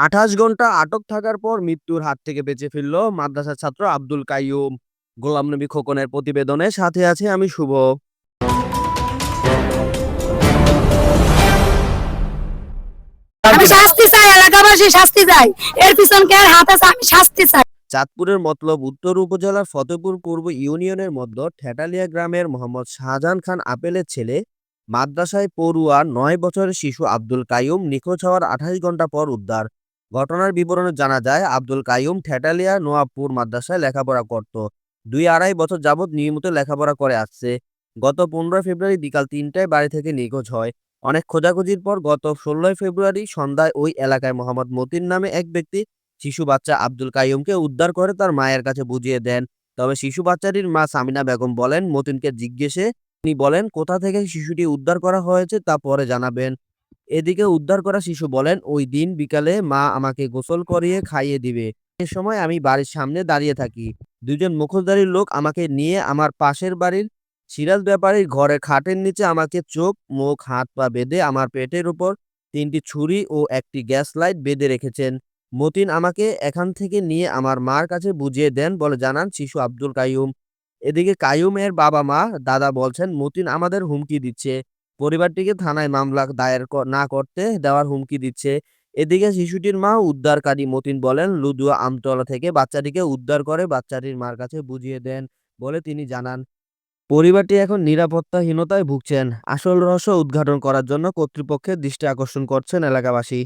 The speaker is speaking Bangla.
28 ঘন্টা আটক থাকার পর মৃত্যুর হাত থেকে বেঁচে ফিরল মাদ্রাসার ছাত্র আব্দুল কাইয়ুম। গোলাম নবী খোকনের প্রতিবেদনে সাথে আছে আমি শুভ। আমি শাস্তি চাই, এলাকাবাসী শাস্তি চাই। এর পিছন কে হাত আছে, আমি শাস্তি চাই। চাঁদপুরের মতলব উত্তর উপজেলার ফতেপুর পূর্ব ইউনিয়নের মধ্যে ঠেটালিয়া গ্রামের মোহাম্মদ শাহজাহান খান আপেলের ছেলে মাদ্রাসায় পড়ুয়া ৯ বছরের শিশু আব্দুল কাইয়ুম নিখোঁজ হওয়ার 28 ঘন্টা পর উদ্ধার। ঘটনার বিবরণে জানা যায়, আব্দুল কাইয়ুম ঠেটালিয়া নোয়াবপুর মাদ্রাসায় লেখাপড়া করত। ২-২.৫ বছর যাবৎ নিয়মিত লেখাপড়া করে আসছে। গত ১৫ ফেব্রুয়ারি বিকাল ৩টায় বাড়ি থেকে নিখোঁজ হয়। অনেক খোঁজাখুঁজির পর গত ১৬ ফেব্রুয়ারি সন্ধ্যায় ওই এলাকায় মোহাম্মদ মতিন নামে এক ব্যক্তি শিশু বাচ্চা আব্দুল কাইয়ুমকে উদ্ধার করে তার মায়ের কাছে বুঝিয়ে দেন। তবে শিশু বাচ্চাটির মা সামিনা বেগম বলেন, মতিনকে জিজ্ঞেসে তিনি বলেন কোথা থেকে শিশুটি উদ্ধার করা হয়েছে তা পরে জানাবেন। এদিকে উদ্ধার করা শিশু বলেন, ওই দিন বিকালে মা আমাকে গোসল করিয়ে খাইয়ে দিবে। এ সময় আমি বাড়ির সামনে দাঁড়িয়ে থাকি। দুজন মুখোশধারী লোক আমাকে নিয়ে আমার পাশের বাড়ির সিরাজ ব্যাপারীর ঘরের খাটের নিচে আমাকে চোখ মুখ হাত পা বেঁধে আমার পেটের উপর ৩টি ছুরি ও একটি গ্যাস লাইট বেঁধে রেখেছেন। মতিন আমাকে এখান থেকে নিয়ে আমার মার কাছে বুঝিয়ে দেন বলে জানান শিশু আব্দুল কাইয়ুম। এদিকে কাইয়ুমের বাবা মা দাদা বলছেন, মতিন আমাদের হুমকি দিচ্ছে, পরিবারটিকে থানায় মামলা দায়ের না করতে দেওয়ার হুমকি দিচ্ছে। এদিকে শিশুটির মা উদ্ধারকারী মতিন বলেন, লুদুয়া আমতলা থেকে বাচ্চাটিকে উদ্ধার করে বাচ্চাটির মার কাছে বুঝিয়ে দেন বলে তিনি জানান। পরিবারটি এখন নিরাপত্তাহীনতায় ভুগছেন। আসল রহস্য উদ্ঘাটন করার জন্য কর্তৃপক্ষের দৃষ্টি আকর্ষণ করছেন এলাকাবাসী।